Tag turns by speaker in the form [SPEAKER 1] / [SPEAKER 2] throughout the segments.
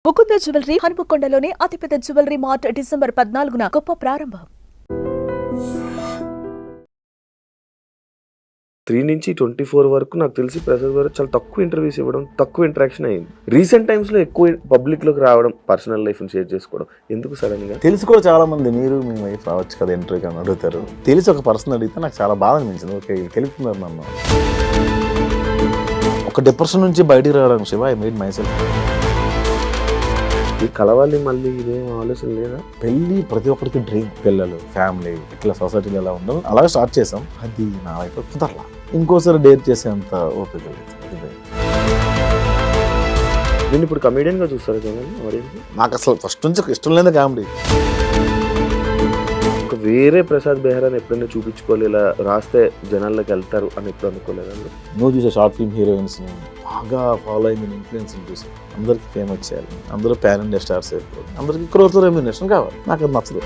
[SPEAKER 1] Mukunda jewellery హనుమకొండలోని అతిపెద్ద jewellery mart December 14న గొప్ప ప్రారంభం.
[SPEAKER 2] 3 నుంచి 24 వరకు నాకు తెలిసి ప్రసాద్ గారు చాలా తక్కువ ఇంటర్వ్యూస్ ఇవ్వడం, తక్కువ ఇంటరాక్షన్ అయింది. రీసెంట్ టైమ్స్లో ఎక్కువ పబ్లిక్లోకి రావడం, పర్సనల్ లైఫ్ని షేర్ చేసుకోవడం. ఎందుకు సడన్గా?
[SPEAKER 3] తెలిసి కూడా చాలా మంది మీరు మీ వైఫ్ రావచ్చు కదా ఇంటర్వ్యూకి అని అడుగుతారు. తెలిసి ఒక పర్సన్ అడిగితే నాకు చాలా బాధ అనిపించింది. ఓకే తెలుపుతున్నారు నన్ను. ఒక డిప్రెషన్ నుంచి బయటికి రావడానికి Shiva I made my self.
[SPEAKER 2] ఈ కలవాలి మళ్ళీ ఇదేం ఆలోచన లేదా?
[SPEAKER 3] పెళ్ళి ప్రతి ఒక్కరికి డ్రీమ్. పిల్లలు, ఫ్యామిలీ, ఇట్లా సొసైటీలో ఎలా ఉండాలి అలాగే స్టార్ట్ చేసాం. అది నా వైపు కుదరలా. ఇంకోసారి డేర్ చేసేంత ఓపిక లేదు.
[SPEAKER 2] నేను ఇప్పుడు కమెడియన్గా చూస్తారు కదా ఆడియన్స్.
[SPEAKER 3] నాకు అసలు ఫస్ట్ నుంచి ఇష్టం లేదు కామెడీ.
[SPEAKER 2] ఒక వేరే ప్రసాద్ బెహ్రాని ఎప్పుడైనా చూపించుకోవాలి, ఇలా రాస్తే జనాల్లోకి వెళ్తారు అని ఎప్పుడు అనుకోలేదండి.
[SPEAKER 3] నువ్వు చూసే షార్ట్ ఫిల్మ్ హీరోయిన్స్ని బాగా ఫాలో అయిన ఇన్ఫ్లుయెన్స్ చూసి అందరికి ఫేమస్ చేయాలి, అందరూ ప్యాన్ ఇండియా స్టార్స్ అయిపోవాలి, అందరికి క్రోర్తో రెమ్యునరేషన్ కావాలి. నాకు అది నచ్చదు.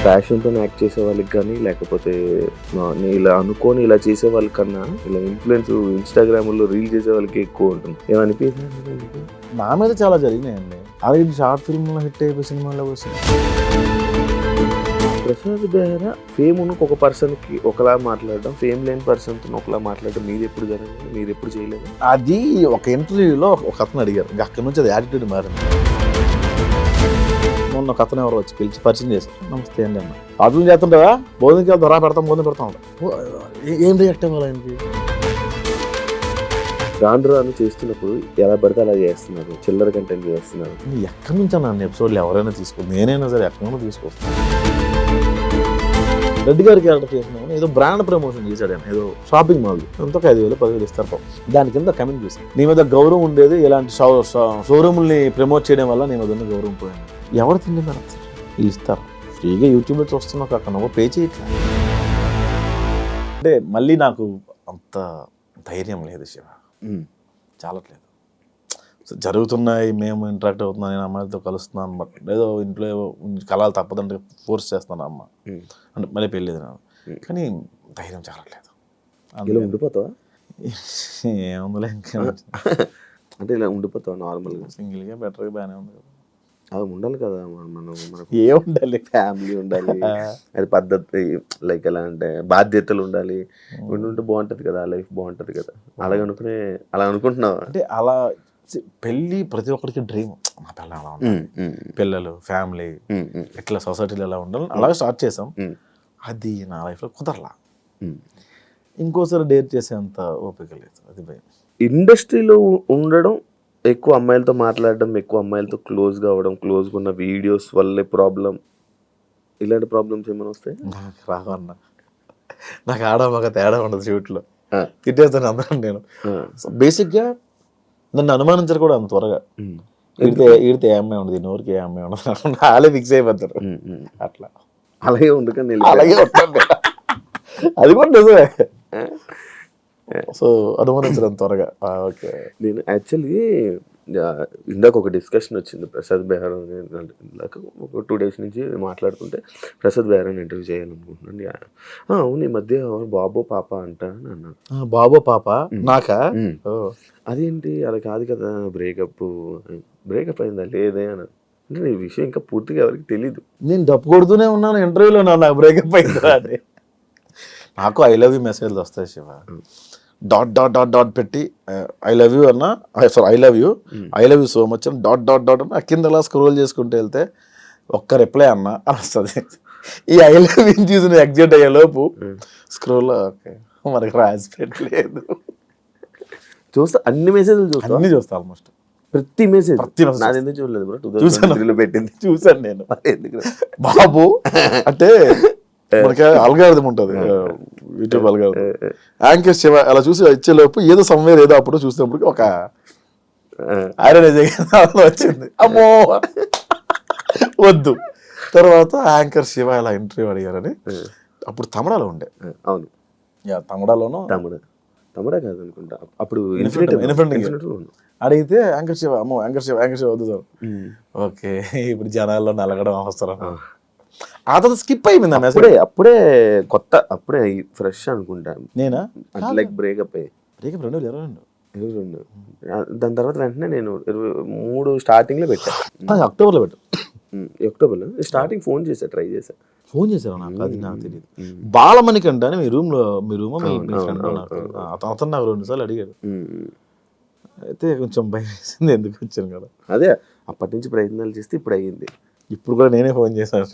[SPEAKER 2] ప్యాషన్తో యాక్ట్ చేసే వాళ్ళకి కానీ, లేకపోతే ఇలా అనుకోని ఇలా చేసే వాళ్ళకన్నా ఇలా ఇన్ఫ్లుయెన్స్ ఇన్స్టాగ్రామ్లో రీల్ చేసే వాళ్ళకి ఎక్కువ ఉంటుంది. ఏమనిపించింది?
[SPEAKER 3] నా మీద చాలా జరిగినాయండి. అలాగే షార్ట్ ఫిల్మ్లో హిట్ అయిపోయి సినిమాలో వచ్చింది.
[SPEAKER 2] ప్రసాద్ బెహ్రా ఫేమ్ ఉన్న ఒక పర్సన్కి ఒకలా మాట్లాడడం, ఫేమ్ లేని పర్సన్తో ఒకలా మాట్లాడడం మీరు ఎప్పుడు జరిగింది? మీరు ఎప్పుడు చేయలేదు?
[SPEAKER 3] అది ఒక ఇంటర్వ్యూలో ఒక అతను అడిగారు. అక్కడి నుంచి అది యాటిట్యూడ్ మారింది. మొన్న ఒక అతను ఎవరు వచ్చి పిలిచి పరిచయం చేశారు. నమస్తే అండి అన్న. అర్థం చేస్తుంటావా? భోజనంకి వెళ్తాం, రా పెడతాం, భోజనం పెడతాం. ఏం రియాక్ట్ అవ్వాలి ఆయనకి?
[SPEAKER 2] రాను చేస్తున్నప్పుడు ఎలా పడితే అలా చేస్తున్నారు, చిల్లర కంటెంట్ చేస్తున్నారు.
[SPEAKER 3] ఎక్కడి నుంచి నన్ను ఎపిసోడ్లు ఎవరైనా తీసుకోండి, నేనైనా సరే ఎక్కడైనా తీసుకొస్తాను. రెడ్డి గారి క్యారెక్టర్ చేసినాము, ఏదో బ్రాండ్ ప్రమోషన్ చేశాడు ఆయన, ఏదో షాపింగ్ మాల్ ఎంతో 5,000 10,000 ఇస్తారు పాపం. దాని కింద కమెంట్ చేశాను, నీ మీద గౌరవం ఉండేది ఇలాంటి షోరూముల్ని ప్రమోట్ చేయడం వల్ల నీ మీద ఉన్న గౌరవం పోయింది. ఎవరు తిండి మేడం వీళ్ళు ఇస్తారు? ఫ్రీగా యూట్యూబ్లో చూస్తున్నావు అక్కడ నువ్వు పే చేయట్లా. అంటే మళ్ళీ నాకు అంత ధైర్యం లేదు శివ, చాలట్లేదు. జరుగుతున్నాయి, మేము ఇంటరాక్ట్ అవుతున్నాం, నేను అమ్మాయిలతో కలుస్తున్నాను, బట్ ఏదో ఇంట్లో కలాలు తప్పదంటే ఫోర్స్ చేస్తాను అమ్మ అంటే మళ్ళీ పెళ్ళేది నాకు. కానీ ధైర్యం చాలట్లేదు.
[SPEAKER 2] ఇలా ఉండిపోతావా?
[SPEAKER 3] ఏముందిలే ఇంకా
[SPEAKER 2] అంటే ఇలా ఉండిపోతావా నార్మల్గా?
[SPEAKER 3] సింగిల్గా బెటర్గా బాగానే ఉంది కదా.
[SPEAKER 2] అది ఉండాలి కదా, మనకు
[SPEAKER 3] ఏ ఉండాలి,
[SPEAKER 2] ఫ్యామిలీ ఉండాలి, అది పద్ధతి, లైక్ ఎలా అంటే బాధ్యతలు ఉండాలి, ఉంటే బాగుంటుంది కదా, లైఫ్ బాగుంటుంది కదా. అలా అనుకుంటున్నావా?
[SPEAKER 3] అంటే అలా పెళ్ళి ప్రతి ఒక్కరికి డ్రీమ్. మా పిల్ల అలా ఉండాలి, పిల్లలు, ఫ్యామిలీ, ఇట్లా సొసైటీలో ఎలా ఉండాలి అలాగే స్టార్ట్ చేసాం. అది నా లైఫ్లో కుదరలా. ఇంకోసారి డేర్ చేసేంత ఓపిక లేదు. అది భయం.
[SPEAKER 2] ఇండస్ట్రీలో ఉండడం, ఎక్కువ అమ్మాయిలతో మాట్లాడడం, ఎక్కువ అమ్మాయిలతో క్లోజ్గా అవ్వడం, క్లోజ్గా ఉన్న వీడియోస్ వల్లే ప్రాబ్లం, ఇలాంటి ప్రాబ్లమ్స్ ఏమైనా వస్తాయి?
[SPEAKER 3] నాకు రావన్న, నాకు ఆడమగ తేడా ఉండదు షూట్లో, తిట్టేస్తాను అందరం. నేను బేసిక్గా నన్ను అనుమానించరు కూడా అంత త్వరగా. ఈడితే ఏ అమ్మాయి ఉండదు, నోరికి ఏ అమ్మాయి ఉండదు, వాళ్ళే ఫిక్స్ అయిపోతారు. అట్లా
[SPEAKER 2] అలాగే ఉండకండి,
[SPEAKER 3] అలాగే ఉంటుంది. అది కూడా నిజమే. సో అనుమానించడం త్వరగా. ఓకే.
[SPEAKER 2] నేను యాక్చువల్లీ ఇందాక ఒక డిస్కషన్ వచ్చింది ప్రసాద్ బెహ్రా, ఇందాక ఒక 2 days నుంచి మాట్లాడుతుంటే ప్రసాద్ బెహ్రాని ఇంటర్వ్యూ చేయాలనుకుంటున్నాను. అవును, ఈ మధ్య బాబో పాప అంట అని అన్నాను.
[SPEAKER 3] బాబో పాప నాకా?
[SPEAKER 2] అదేంటి అలా కాదు కదా, బ్రేకప్ అయిందా లేదే అని. అంటే ఈ విషయం ఇంకా పూర్తిగా ఎవరికి తెలీదు.
[SPEAKER 3] నేను డప్పు కొడుతూనే ఉన్నాను ఇంటర్వ్యూలో, నాకు బ్రేకప్ అయిందా అని. నాకు ఐ లవ్ యూ మెసేజ్లు వస్తాయి Shiva. Dot dot dot dot పెట్టి ఐ లవ్ యూ అన్న, sorry I love you so much అని డాట్ డాట్ డాట్ అన్న కింద అలా స్క్రోల్ చేసుకుంటూ వెళ్తే ఒక్క రిప్లై అన్న అని వస్తుంది. ఈ ఐ లవ్ యూ చూసి ఎగ్జిట్ అయ్యే లోపు స్క్రోల్ ఓకే మనకి రాసి పెట్టలేదు.
[SPEAKER 2] చూస్తా, అన్ని మెసేజ్లు చూస్తా,
[SPEAKER 3] అన్ని చూస్తా, ఆల్మోస్ట్
[SPEAKER 2] ప్రతి మెసేజ్.
[SPEAKER 3] నాది
[SPEAKER 2] ఎందుకు చూడలేదు బ్రో?
[SPEAKER 3] 2003లో
[SPEAKER 2] పెట్టింది
[SPEAKER 3] చూసాను నేను. బాబు అంటే మనకి అల్గారిథం ఉంటుంది యూట్యూబ్ అల్గారిథం. యాంకర్ శివ అలా చూసి ఇచ్చేలోపు ఏదో సమ్వేర్ ఏదో అప్పుడు చూసినప్పుడు ఒక ఐరన్ వచ్చింది. అమ్మో వద్దు. తర్వాత యాంకర్ శివ ఇలా ఇంటర్వ్యూ అడిగారని అప్పుడు తమిళలో ఉండే.
[SPEAKER 2] అవును,
[SPEAKER 3] తమిళలోనూ
[SPEAKER 2] తమిళ కాదు అనుకుంటా అప్పుడు.
[SPEAKER 3] అడిగితే యాంకర్ శివ, అమ్మో యాంకర్ శివ వద్దు సార్. ఓకే, ఇప్పుడు జనాల్లో నలగడం అవసరం. ఆ తర్వాత స్కిప్ అయిపోయింది.
[SPEAKER 2] అప్పుడే కొత్త, అప్పుడే ఫ్రెష్ అనుకుంటా.
[SPEAKER 3] నేనా?
[SPEAKER 2] Like breakup
[SPEAKER 3] 2022
[SPEAKER 2] 22. దాని తర్వాత వెంటనే నేను 23 స్టార్టింగ్లో పెట్టాను.
[SPEAKER 3] అక్టోబర్లో పెట్టు.
[SPEAKER 2] అక్టోబర్లో స్టార్టింగ్ ఫోన్ చేశా, ట్రై చేశా.
[SPEAKER 3] ఫోన్ చేశారు నాకు, అది నాకు తెలియదు. బాలమణికంట అని మీ రూమ్లో మీ ఫ్రెండ్ అతను నాకు 2 సార్లు అడిగాడు. అయితే కొంచెం భయం వేసింది, ఎందుకు వచ్చాను కదా.
[SPEAKER 2] అదే అప్పటి నుంచి ప్రయత్నాలు చేస్తే ఇప్పుడు అయ్యింది.
[SPEAKER 3] ఇప్పుడు కూడా నేనే ఫోన్ చేశాను.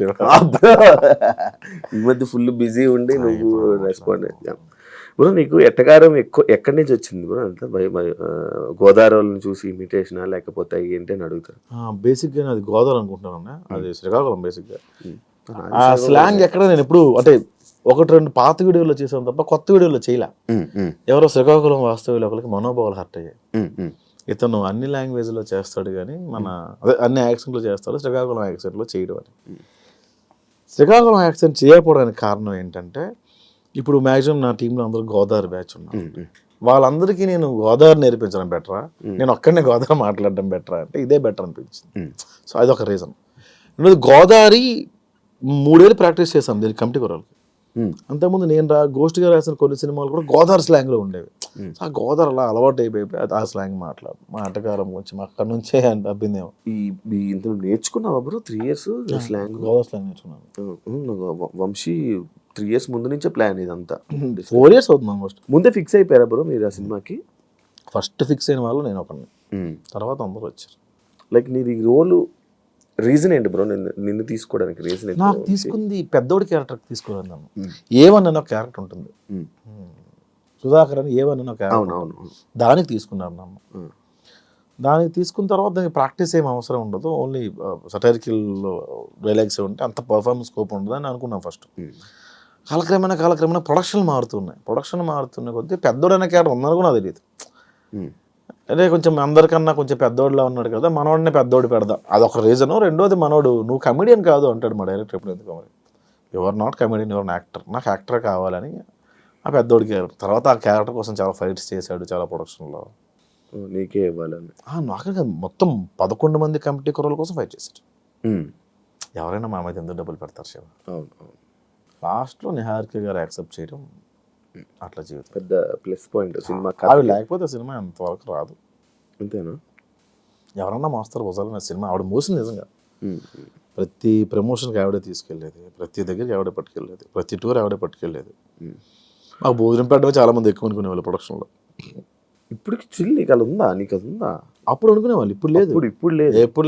[SPEAKER 2] ఈ మధ్య ఫుల్ బిజీ ఉండి నువ్వు రెస్పాండ్ అయ్యా. బ్రో నీకు ఎట్టకారం ఎక్కడి నుంచి వచ్చింది బ్రో? అంతా గోదావరిని చూసి ఇమిటేషనా లేకపోతే ఏంటి అని అడుగుతారు.
[SPEAKER 3] బేసిక్గా అది గోదావరి అనుకుంటున్నాను, అది శ్రీకాకుళం. బేసిక్గా ఆ స్లాంగ్ ఎక్కడ నేను ఎప్పుడు అంటే 1-2 పాత వీడియోలో చేసాను తప్ప కొత్త వీడియోలో చేయలే. ఎవరో శ్రీకాకుళం వాస్తవ్యులు ఒకరికి మనోభావాలు హర్ట్ అయ్యాయి. ఇతను అన్ని లాంగ్వేజ్లో చేస్తాడు కానీ అదే అన్ని యాక్సెంట్లో చేస్తాడు, శ్రీకాకుళం యాక్సెంట్లో చేయడం అని. శ్రీకాకుళం యాక్సెంట్ చేయకపోవడానికి కారణం ఏంటంటే, ఇప్పుడు మ్యాక్సిమం నా టీంలో అందరూ గోదావరి బ్యాచ్ ఉన్నారు. వాళ్ళందరికీ నేను గోదావరి నేర్పించడం బెటరా, నేను ఒక్కడనే గోదావరి మాట్లాడడం బెటరా అంటే ఇదే బెటర్ అనిపించింది. సో అదొక రీజన్. రెండోది గోదావరి 3 ఏళ్ళు ప్రాక్టీస్ చేశాం దీనికి కమిటీ కుర్రాలకి. అంతకుముందు నేను గోష్ఠిగా రాసిన కొన్ని సినిమాలు కూడా గోదావరి స్లాంగ్లో ఉండేవి. ఆ గోదావరి అలా అలవాటు అయిపోయి ఆ స్లాంగ్ మా ఆటగారం కొంచెం అక్కడ నుంచే అబ్బిందేమో.
[SPEAKER 2] ఇందులో నేర్చుకున్నావా bro 3 years slang?
[SPEAKER 3] Godavari slang నేర్చుకున్నాను.
[SPEAKER 2] వంశీ 3 years ముందు నుంచే ప్లాన్ ఇదంతా.
[SPEAKER 3] 4 years అవుతుంది ఆల్మోస్ట్.
[SPEAKER 2] ముందే ఫిక్స్ అయిపోయారా బ్రో మీరు ఆ సినిమాకి?
[SPEAKER 3] ఫస్ట్ ఫిక్స్ అయిన వాళ్ళు నేను ఒకరిని, తర్వాత అందరూ వచ్చారు.
[SPEAKER 2] లైక్ నీది రోల్ రీజన్ ఏంటి బ్రో నిన్ను తీసుకోవడానికి? రీజన్
[SPEAKER 3] నాకు తీసుకుంది పెద్దోడి క్యారెక్టర్ తీసుకోవాలి. నన్ను ఏమన్నా ఒక క్యారెక్టర్ ఉంటుంది, సుధాకర్ అని ఏమన్నా క్యారెక్టర్, దానికి తీసుకున్నారు నన్ను. దానికి తీసుకున్న తర్వాత దానికి ప్రాక్టీస్ ఏం అవసరం ఉండదు, ఓన్లీ సటైరికల్ డైలాగ్స్ ఉంటే అంత పర్ఫార్మెన్స్ స్కోప్ ఉండదు అని అనుకున్నాను ఫస్ట్. కాలక్రమేణా ప్రొడక్షన్ మారుతున్న కొద్దీ పెద్దోడైన క్యారెక్టర్ ఉందని కూడా నాకు తెలియదు. అదే కొంచెం అందరికన్నా కొంచెం పెద్దోడిలా ఉన్నాడు కదా, మనోడినే పెద్దోడు పెడదాం, అదొక రీజను. రెండోది మనోడు నువ్వు కమెడియన్ కాదు అంటాడు మా డైరెక్టర్ ఎప్పుడు. ఎందుకు మరి your not comedian, your actor, నాకు యాక్టర్ కావాలని ఆ పెద్దోడి క్యారెక్టర్. తర్వాత ఆ క్యారెక్టర్ కోసం చాలా ఫైట్స్ చేశాడు, చాలా ప్రొడక్షన్లో.
[SPEAKER 2] నీకే ఇవ్వాలని
[SPEAKER 3] నాకే మొత్తం 11 మంది కమిటీ కుర్రల కోసం ఫైట్ చేశాడు. ఎవరైనా మా మీద ఎందుకు డబ్బులు పెడతారు శివ? లాస్ట్లో నిహారిక గారు యాక్సెప్ట్ చేయడం అట్లా జీవితం
[SPEAKER 2] పెద్ద ప్లస్ పాయింట్ సినిమా.
[SPEAKER 3] ఆవిడ లేకపోతే సినిమా అంతవరకు రాదు.
[SPEAKER 2] అంతేనా?
[SPEAKER 3] ఎవరన్నా మోస్తారు భుజాలు సినిమా. ఆవిడ మోసింది నిజంగా. ప్రతి ప్రమోషన్కి ఆవిడే తీసుకెళ్ళేది, ప్రతి దగ్గరికి ఆవిడే పట్టుకెళ్ళేది, ప్రతి టూర్ ఆవిడే పట్టుకెళ్ళేది. మాకు భోజనం పెట్టడమే చాలా మంది ఎక్కువ అనుకునేవాళ్ళు ప్రొడక్షన్లో.
[SPEAKER 2] ఇప్పటికి చిల్ నీకు అలా ఉందా? నీకు అది ఉందా?
[SPEAKER 3] అప్పుడు అనుకునేవాళ్ళు, ఇప్పుడు లేదు.
[SPEAKER 2] ఇప్పుడు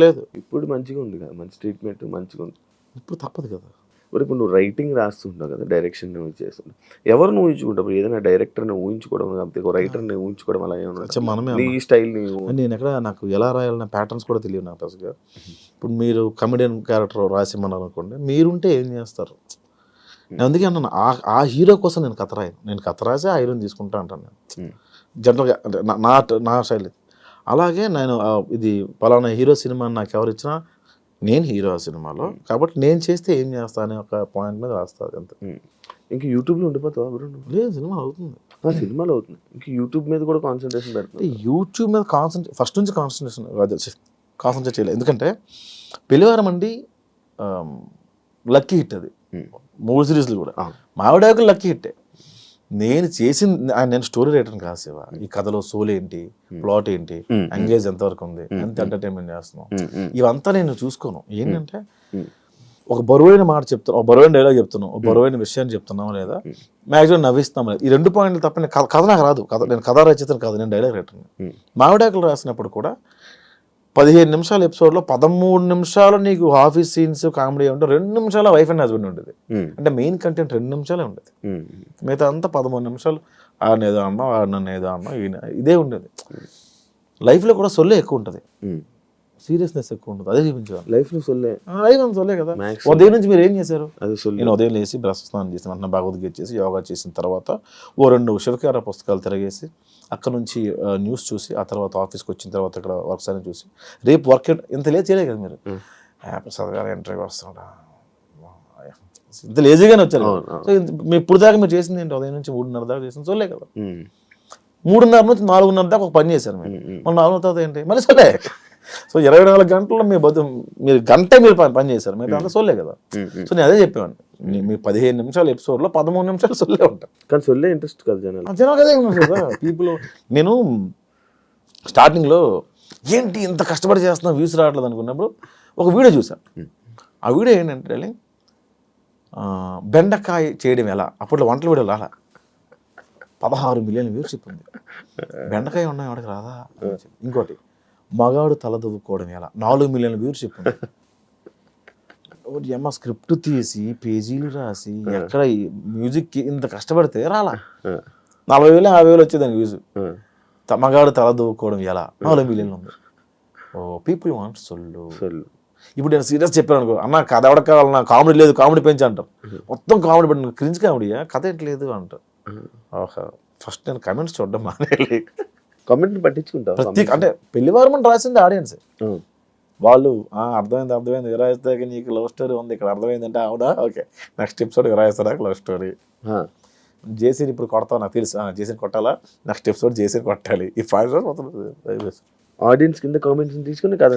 [SPEAKER 2] లేదు. ఇప్పుడు మంచిగా ఉంది కదా, మంచి ట్రీట్మెంట్ మంచిగా ఉంది.
[SPEAKER 3] ఇప్పుడు తప్పదు కదా.
[SPEAKER 2] మరి ఇప్పుడు నువ్వు రైటింగ్ రాస్తుంటావు కదా, డైరెక్షన్ చేస్తుంటావు, ఎవరిని ఊహించుకుంటావు? ఏదైనా డైరెక్టర్ని ఊహించుకోవడం లేకపోతే రైటర్ని ఊహించుకోవడం అలా ఏమన్నా?
[SPEAKER 3] మనమే
[SPEAKER 2] నీ స్టైల్
[SPEAKER 3] నేను ఎక్కడ నాకు ఎలా రాయాలన్న ప్యాటర్న్స్ కూడా తెలియదు నాకు అసలుగా. ఇప్పుడు మీరు కమెడియన్ క్యారెక్టర్ రాసిమ్మన్నారు అనుకోండి, మీరుంటే ఏం చేస్తారు? నేను అందుకే అన్నాను, ఆ హీరో కోసం నేను కథ రాయను. నేను కథ రాసి ఆ హీరోని తీసుకుంటా అంటాను నేను జనరల్గా, అంటే నా స్టైల్. అలాగే నేను ఇది పలానా హీరో సినిమా నాకు ఎవరు ఇచ్చినా నేను హీరో ఆ సినిమాలో, కాబట్టి నేను చేస్తే ఏం చేస్తా అనే ఒక పాయింట్ మీద రాస్తుంది అంతే.
[SPEAKER 2] ఇంకా యూట్యూబ్లో ఉండిపోతావా బ్రో?
[SPEAKER 3] లేదు, సినిమా అవుతుంది.
[SPEAKER 2] సినిమాలో అవుతుంది, ఇంకా యూట్యూబ్ మీద కూడా కాన్సన్ట్రేషన్ పెడుతుంది.
[SPEAKER 3] యూట్యూబ్ మీద ఫస్ట్ నుంచి కాన్సన్ట్రేట్ చేయలేదు. ఎందుకంటే పెళ్లివారం అండి లక్కీ హిట్, అది 3 సిరీస్లు కూడా మావిడాకులు లక్కీ హిట్టే. నేను నేను స్టోరీ రైటర్ని కాదు శివ. ఈ కథలో సోల్ ఏంటి, ప్లాట్ ఏంటి, ఎంగేజ్ ఎంతవరకు ఉంది, ఎంత ఎంటర్టైన్మెంట్ చేస్తున్నాం, ఇవంతా నేను చూసుకోను. ఏంటంటే ఒక బరువైన మాట చెప్తున్నాం, ఒక బరువైన డైలాగ్ చెప్తున్నాం, ఒక బరువైన విషయాన్ని చెప్తున్నాం లేదా మ్యాక్సిమం నవ్విస్తాం లేదా, ఈ 2 పాయింట్లు తప్ప కథ నాకు రాదు. నేను కథ రచయితను కాదు, నేను డైలాగ్ రైటర్ని. మావిడాకులు రాసినప్పుడు కూడా 15 నిమిషాల ఎపిసోడ్లో 13 నిమిషాలు నీకు ఆఫీస్ సీన్స్ కామెడీ ఉంటే 2 నిమిషాల వైఫ్ అండ్ హస్బెండ్ ఉండేది. అంటే మెయిన్ కంటెంట్ 2 నిమిషాలే ఉండేది. మిగతా అంతా 13 నిమిషాలు ఆడనేదో అన్నాం, ఆడనన్ను ఏదో అన్నాం, ఇదే ఉండేది. లైఫ్లో కూడా సొల్లే ఎక్కువ ఉంటుంది, సీరియస్నెస్ ఎక్కువ ఉంటుంది. అదే చూపించాలి
[SPEAKER 2] లైఫ్లో.
[SPEAKER 3] సొల్లే కదా. ఉదయం నుంచి మీరు ఏం చేశారు? నేను ఉదయం లేచి బ్రష్ స్నానం చేసి వెంటనే భగవద్గీత చేసి యోగా చేసిన తర్వాత 2 శివకార పుస్తకాలు తిరగేసి అక్కడ నుంచి న్యూస్ చూసి ఆ తర్వాత ఆఫీస్కి వచ్చిన తర్వాత ఇక్కడ వర్క్స్ అని చూసి రేపు వర్క్ ఇంత లేట్ చేయలేదు కదా మీరు. ప్రసాద్ గారు ఇంటర్వ్యూ వస్తున్నాడా, ఇంత లేజీగానే వచ్చారు. సో మీ ఇప్పుడు దాకా మీరు చేసింది ఏంటి? ఉదయం నుంచి 3:30 దాకా చేసింది సొల్లే కదా. 3:30 నుంచి 4:30 దాకా ఒక పని చేశారు మీరు. మళ్ళీ 4 తర్వాత ఏంటి? మళ్ళీ సొల్లే. సో 24 గంటల్లో మీరు గంట మీరు పని చేశారు, మీరు అంతా సొల్లే కదా. సో నేను అదే చెప్పేవాడిని, మీ 15 నిమిషాల ఎపిసోడ్లో 13 నిమిషాలు సొల్లే ఉంటాయి.
[SPEAKER 2] కానీ సొల్లే ఇంట్రెస్ట్ కదా జనాలు
[SPEAKER 3] కదా పీపుల్. నేను స్టార్టింగ్లో ఏంటి ఇంత కష్టపడి చేస్తున్నా వ్యూస్ రావట్లేదు అనుకున్నప్పుడు ఒక వీడియో చూసాను. ఆ వీడియో ఏంటంటే డార్లింగ్, బెండకాయ చేయడం ఎలా, అప్పట్లో వంటల వీడియో రాలా, 16 మిలియన్ వ్యూవర్షిప్ ఉంది. బెండకాయ ఉన్నాయి వాడికి రాదా. ఇంకోటి మగాడు తల దువ్వుకోవడం ఎలా, 4 మిలియన్ వ్యూవర్షిప్ ఉంది. అమ్మ స్క్రిప్ట్ తీసి పేజీలు రాసి ఎక్కడ మ్యూజిక్కి ఇంత కష్టపడితే రాలా. 40,000 50,000 వచ్చేదానికి వ్యూస్. మగాడు తల దువ్వుకోవడం ఎలా 4 మిలియన్లు ఉంది. ఓ పీపుల్ వాంట్ సొల్లు. ఇప్పుడు నేను సీరియస్ చెప్పాను అనుకో, అన్న కథ ఎవడక కావాలన్నా, కామెడీ లేదు కామెడీ పెంచి అంటారు. మొత్తం కామెడీ పెట్టిన క్రింజ్ కామెడీయా, కథ ఏంట్లేదు అంటారు. ఓహో, ఫస్ట్ నేను కమెంట్స్ చూడడం మానేయాలి.
[SPEAKER 2] కామెంట్ పట్టించుకుంటావు
[SPEAKER 3] ప్రతి అంటే పెళ్లివారం అని రాసింది ఆడియన్స్. వాళ్ళు అర్థమైంది విరాయిస్తాక నీకు లవ్ స్టోరీ ఉంది ఇక్కడ, అర్థమైందంటే అవునా ఓకే నెక్స్ట్ ఎపిసోడ్ విరాయిస్తాడా లవ్ స్టోరీ. జేసీని ఇప్పుడు కొడతావు నాకు తెలుసు, జేసీని కొట్టాలా, నెక్స్ట్ ఎపిసోడ్ జేసీని కొట్టాలి. ఈ 5 hours మొత్తం
[SPEAKER 2] ఆడియన్స్ కింద కామెంట్స్ తీసుకుని కదా.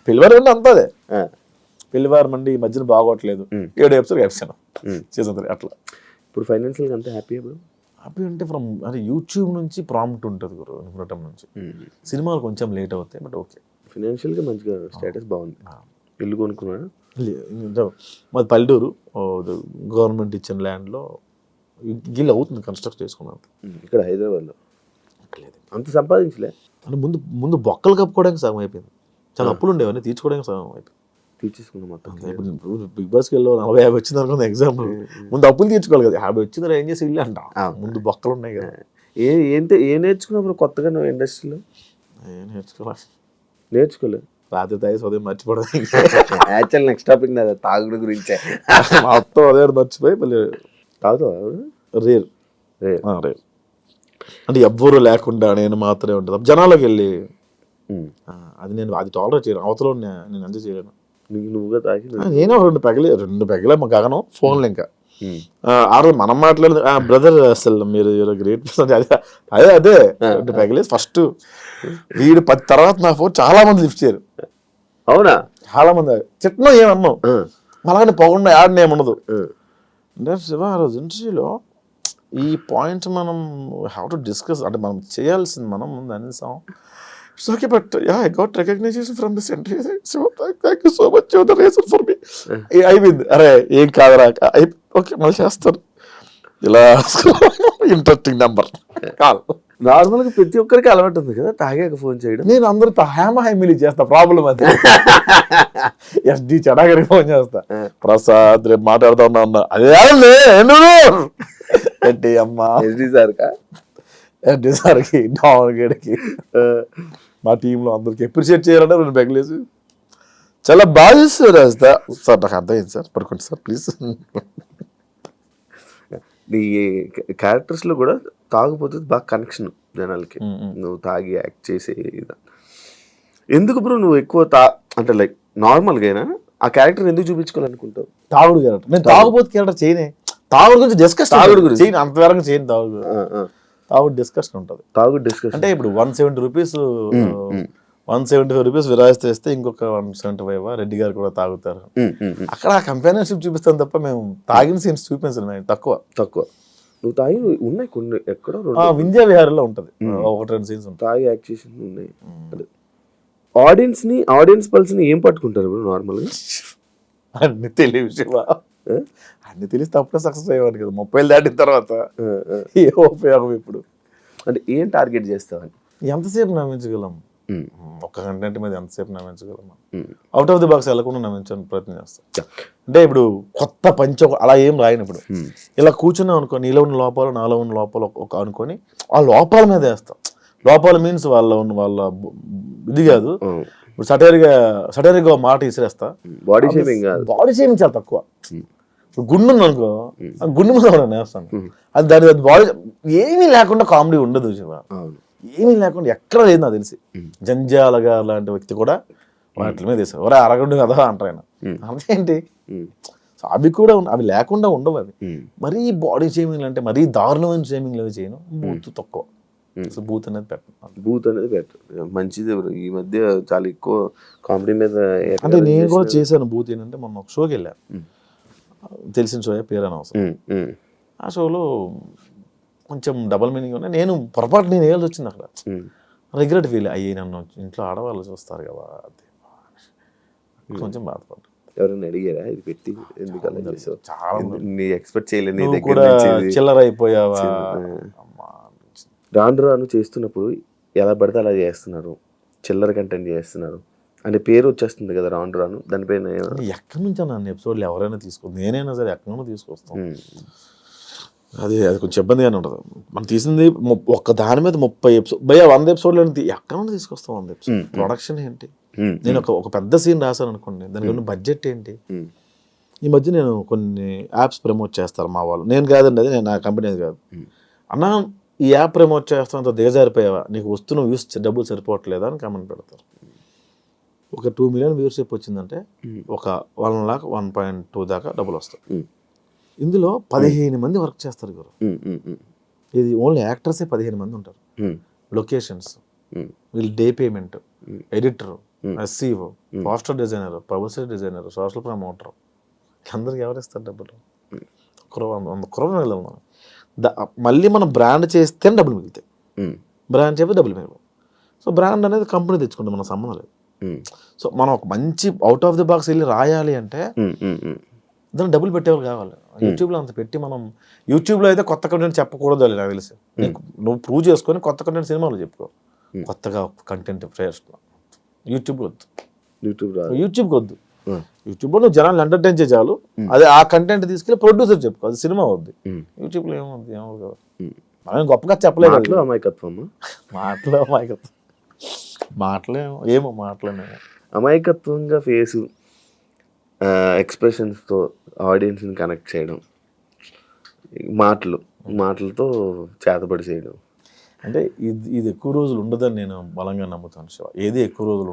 [SPEAKER 3] పెళ్లివారం అంటే అంతదే, పెళ్లివారం అండి ఈ మధ్యన బాగోట్లేదు, 7 episodes వేసాను సీజన్ 3 అట్లా.
[SPEAKER 2] ఇప్పుడు ఫైనాన్షియల్గా అంతా హ్యాపీ బ్రో?
[SPEAKER 3] హ్యాపీ అంటే ఫ్రమ్ అంటే యూట్యూబ్ నుంచి ప్రాంప్ట్ ఉంటుంది గురు, నిపుణటం నుంచి. సినిమాలు కొంచెం లేట్ అవుతాయి బట్ ఓకే.
[SPEAKER 2] ఫైనాన్షియల్గా మంచిగా స్టేటస్ బాగుంది. ఇల్లు కొనుక్కున్నాడు
[SPEAKER 3] మాది పల్లెటూరు, గవర్నమెంట్ ఇచ్చిన ల్యాండ్లో గిల్ అవుతుంది కన్స్ట్రక్ట్ చేసుకున్నాను.
[SPEAKER 2] ఇక్కడ హైదరాబాద్లో అంత సంపాదించలే
[SPEAKER 3] అంటే ముందు బొక్కలు కప్పుకోవడానికి సగం అయిపోయింది, చాలా అప్పులు ఉండేవన్నీ తీర్చుకోవడానికి సగం అయిపోయింది.
[SPEAKER 2] తీర్చేసుకున్నాం మొత్తం.
[SPEAKER 3] ఇప్పుడు బిగ్ బాస్కి వెళ్ళి 40-50 వచ్చింది అనుకుంది ఎగ్జాంపుల్, ముందు అప్పులు తీర్చుకోవాలి కదా. 50 వచ్చింది ఏం చేసి ఇల్లు అంట, ముందు బొక్కలు ఉన్నాయి కదా.
[SPEAKER 2] ఏం నేర్చుకున్నావు కొత్తగా నువ్వు ఇండస్ట్రీలో?
[SPEAKER 3] ఏం
[SPEAKER 2] నేర్చుకోలేదు.
[SPEAKER 3] రాత్రి తాగి ఉదయం మర్చిపోవడం.
[SPEAKER 2] యాక్చువల్ నెక్స్ట్ టాపిక్ నాది తాగుడు గురించే.
[SPEAKER 3] మొత్తం అదే మర్చిపోయి మళ్ళీ
[SPEAKER 2] తాగుతావా?
[SPEAKER 3] రేర్ అంటే ఎవ్వరూ లేకుండా నేను మాత్రమే ఉంటుంది జనాలకు వెళ్ళి, అది నేను అది టాలరేట్ చేయను, అవతల నేను ఎంజాయ్ చేయలేను.
[SPEAKER 2] నువ్వుగా తాగి
[SPEAKER 3] నేను 2 పెగలే మా గగనం ఫోన్లు ఇంకా ఆ రోజు మనం మాట్లాడదు బ్రదర్ అసలు మీరు గ్రేట్ పర్సన్ అదే 2 పెగలే ఫస్ట్ వీడు 10 తర్వాత నా ఫోన్ చాలా మంది లిఫ్ట్ చేయరు.
[SPEAKER 2] అవునా?
[SPEAKER 3] చాలా మంది చిట్నో ఏమన్నావు మళ్ళీ పొగకుండా యాడ్ ఏముండదు. అంటే శివ ఆ రోజు ఇంటర్వ్యూలో ఈ పాయింట్ మనం హ్యావ్ టు డిస్కస్, అంటే మనం చేయాల్సింది మనం ముందు అనేసాం. It's okay but yeah I got recognition from this entry, so thank you so much your the reason for me. అయిపోయింది. అరే ఏం కాదురా, ఓకే మళ్ళీ చేస్తాను. ఇలా ఇంట్రెస్టింగ్ నెంబర్ కాల్.
[SPEAKER 2] నార్మల్గా ప్రతి ఒక్కరికి అలవాటు ఉంది కదా తాగాక ఫోన్ చేయడం.
[SPEAKER 3] నేను అందరితో హ్యామీలీ చేస్తా, ప్రాబ్లం అది. ఎస్డి చెడాగరికి ఫోన్ చేస్తా, ప్రసాద్ రేపు మాట్లాడుతా ఉన్నా అదే ఏంటి అమ్మా
[SPEAKER 2] ఎస్డి సార్కా,
[SPEAKER 3] ఎస్డి సార్కి డాన్ గడికి మా టీంలో అందరికి అప్రిషియేట్ చేయాలంటే 2 పెగలేసి చాలా బాగా చేస్తారు రాస్తా. సార్ నాకు అర్థమైంది సార్, పడుకోండి సార్ ప్లీజ్.
[SPEAKER 2] నీ క్యారెక్టర్స్లో కూడా తాగుపోతే బాగా కనెక్షన్ జనాలకి, నువ్వు తాగి యాక్ట్ చేసే ఎందుకు బ్రో నువ్వు ఎక్కువ అంటే లైక్ నార్మల్గా అయినా ఆ క్యారెక్టర్ ఎందుకు చూపించుకోవాలనుకుంటావు?
[SPEAKER 3] తాగుడు క్యారెక్టర్ నేను తాగుబోతు క్యారెక్టర్ చేయనే, తాగుడు గురించి డిస్కస్, తాగుడు గురించి చేయను అంతవరకు చేయను. తాగుడు డిస్కషన్ ఉంటుంది. తాగుడు డిస్కషన్ అంటే ఇప్పుడు 170 రూపీస్ 175 రూపీస్ విరాయిస్తే ఇస్తే ఇంకొక 175 రెడ్డి గారు కూడా తాగుతారు. అక్కడ కంపానియన్షిప్ చూపిస్తాను తప్ప మేము తాగిన సీన్స్ చూపించడం తక్కువ.
[SPEAKER 2] నువ్వు తాగి ఉన్నాయి కొన్ని ఎక్కడో
[SPEAKER 3] వింధ్యా విహారంలో ఉంటుంది 1-2 సీన్స్ ఉంటాయి
[SPEAKER 2] తాగి యాక్షన్ ఉన్నాయి. ఆడియన్స్ పల్స్ని ఏం పట్టుకుంటారు ఇప్పుడు నార్మల్గా?
[SPEAKER 3] అన్ని తెలియదు, అన్ని తెలిస్తే అప్పుడే సక్సెస్ అయ్యేవాడు కదా. 30 దాటిన తర్వాత ఏ ఉపయోగం ఇప్పుడు?
[SPEAKER 2] అంటే ఏం టార్గెట్ చేస్తావని?
[SPEAKER 3] ఎంతసేపు నమ్మించగలం, ఒక్క కంటెంట్ మీద ఎంతసేపు నమ్మించగలం? అవుట్ ఆఫ్ ది బాక్స్ వెళ్ళకుండా నమ్మించడానికి ప్రయత్నం చేస్తాం. అంటే ఇప్పుడు కొత్త పంచ అలా ఏం రాయను. ఇప్పుడు ఇలా కూర్చున్నాం అనుకో, నీలో ఉన్న లోపాలు నాలో ఉన్న లోపాలు ఒక అనుకొని ఆ లోపాల మీద వేస్తాం. లోపాలు మీన్స్ వాళ్ళ ఇది కాదు, ఇప్పుడు సటైర్గా మాట ఇసిరేస్తా. బాడీ షేమింగ్ చాలా తక్కువ. ఇప్పుడు గుండు ఉంది అనుకో, ఆ గుండు మీద వేస్తాను. అది దాని బాడీ ఏమీ లేకుండా కామెడీ ఉండదు శివ, ఏమీ లేకుండా ఎక్కడ లేదు నాకు తెలిసి. జంజాల గారు లాంటి వ్యక్తి కూడా వాటి మీద వేసారు, ఎవరో అరగండు కదా అంటారు ఆయన. అదేంటి సో అవి కూడా అవి లేకుండా ఉండవు. అవి మరీ బాడీ షేమింగ్ అంటే మరీ దారుణమైన షేమింగ్ అవి చేయను. బూత్ తక్కువ, బూత్ అనేది పెట్టను.
[SPEAKER 2] మంచిది. ఈ మధ్య చాలా ఎక్కువ కామెడీ మీద
[SPEAKER 3] అంటే నేను కూడా చేశాను బూత్. ఏంటంటే మొన్న ఒక షోకి వెళ్ళాను, తెలిసిన షో పేరు అని అవసరం. ఆ షోలో కొంచెం డబల్ మీనింగ్ ఉన్నాయి. నేను పొరపాటు నేను వేయాల్సి వచ్చింది అక్కడ. రిగ్రెట్ ఫీల్ అయ్యి నన్ను ఇంట్లో ఆడవాళ్ళు చూస్తారు కదా, అది కొంచెం బాధపడ్డా.
[SPEAKER 2] ఎవరైనా అడిగారా ఇది పెట్టి ఎందుకు అలా చేసావు,
[SPEAKER 3] చాలా
[SPEAKER 2] నీ ఎక్స్పెక్ట్ చేయలేదు నీ
[SPEAKER 3] నువ్వు
[SPEAKER 2] దగ్గర
[SPEAKER 3] కూడా
[SPEAKER 2] నుంచి ఇది.
[SPEAKER 3] చిల్లర అయిపోయావా అమ్మా.
[SPEAKER 2] రాను రాను చేస్తున్నప్పుడు ఎలా పడితే అలా చేస్తున్నారు, చిల్లర కంటెంట్ చేస్తున్నారు అనే పేరు వచ్చేస్తుంది కదా రాను రాను, దానిపైన
[SPEAKER 3] ఎక్కడి నుంచి నన్ను ఎపిసోడ్లు ఎవరైనా తీసుకోవచ్చు, నేనైనా సరే ఎక్కడైనా తీసుకొస్తాం. అది కొంచెం ఇబ్బందిగానే ఉంటుంది. మనం తీసింది ఒక్క దాని మీద 30 ఎపిసోడ్, 100 ఎపిసోడ్లు ఎక్కడైనా తీసుకొస్తాం. 100 ఎపిసోడ్ ప్రొడక్షన్ ఏంటి, నేను ఒక పెద్ద సీన్ రాశాను అనుకోండి, దానికి ఉన్న బడ్జెట్ ఏంటి. ఈ మధ్య నేను కొన్ని యాప్స్ ప్రమోట్ చేస్తారు మా వాళ్ళు, నేను కాదండి, అది నేను నా కంపెనీ కాదు. అన్నా ఈ యాప్ ప్రమోట్ చేస్తాను అంత దిగజారిపోయావా, నీకు వస్తున్న వ్యూస్ డబ్బులు సరిపోవట్లేదా అని కామెంట్ పెడతారు. ఒక 2 మిలియన్ వ్యూవర్షిప్ వచ్చిందంటే ఒక 1 lakh 1.2 దాకా డబ్బులు వస్తాయి. ఇందులో 15 మంది వర్క్ చేస్తారు గురు. ఇది ఓన్లీ యాక్టర్సే 15 మంది ఉంటారు. లొకేషన్స్, వీళ్ళు day payment, editor, SCO, poster designer, publicity designer, social promoter, అందరికి ఎవరు ఇస్తారు డబ్బులు? 100 crore వెళ్ళాలి మనం. మళ్ళీ మనం బ్రాండ్ చేస్తేనే డబ్బులు మిగులుతాయి, బ్రాండ్ చేస్తే డబ్బులు మిగలవు. సో బ్రాండ్ అనేది కంపెనీ తెచ్చుకుంటే మన సంబంధం లేదు. సో మనం ఒక మంచి అవుట్ ఆఫ్ ది బాక్స్ వెళ్ళి రాయాలి అంటే దాన్ని డబ్బులు పెట్టేవాళ్ళు కావాలి. యూట్యూబ్లో అంత పెట్టి మనం, యూట్యూబ్లో అయితే కొత్త కంటెంట్ చెప్పకూడదు నాకు తెలిసి. నువ్వు ప్రూవ్ చేసుకొని కొత్త కంటెంట్ సినిమాలో చెప్పుకో, కొత్తగా కంటెంట్ ఫ్రెష్. యూట్యూబ్కి వద్దు, యూట్యూబ్కి వద్దు. యూట్యూబ్లో నువ్వు జనాలు ఎంటర్టైన్ చేయ చాలు, అదే ఆ కంటెంట్ తీసుకెళ్ళి ప్రొడ్యూసర్ చెప్పుకో, అది సినిమా అవుద్ది. యూట్యూబ్లో ఏమవుద్ది, ఏమవుతుంది కదా. మనం గొప్పగా చెప్పలేదు.
[SPEAKER 2] అమాయకత్వం, అమాయకత్వంగా ఫేసు ఎక్స్ప్రెషన్స్తో ఆడియన్స్ని కనెక్ట్ చేయడం, మాటలతో చేతబడి చేయడం.
[SPEAKER 3] అంటే ఇది ఎక్కువ రోజులు ఉండదని నేను బలంగా నమ్ముతాను శివ. ఏది ఎక్కువ రోజులు ఉండదు.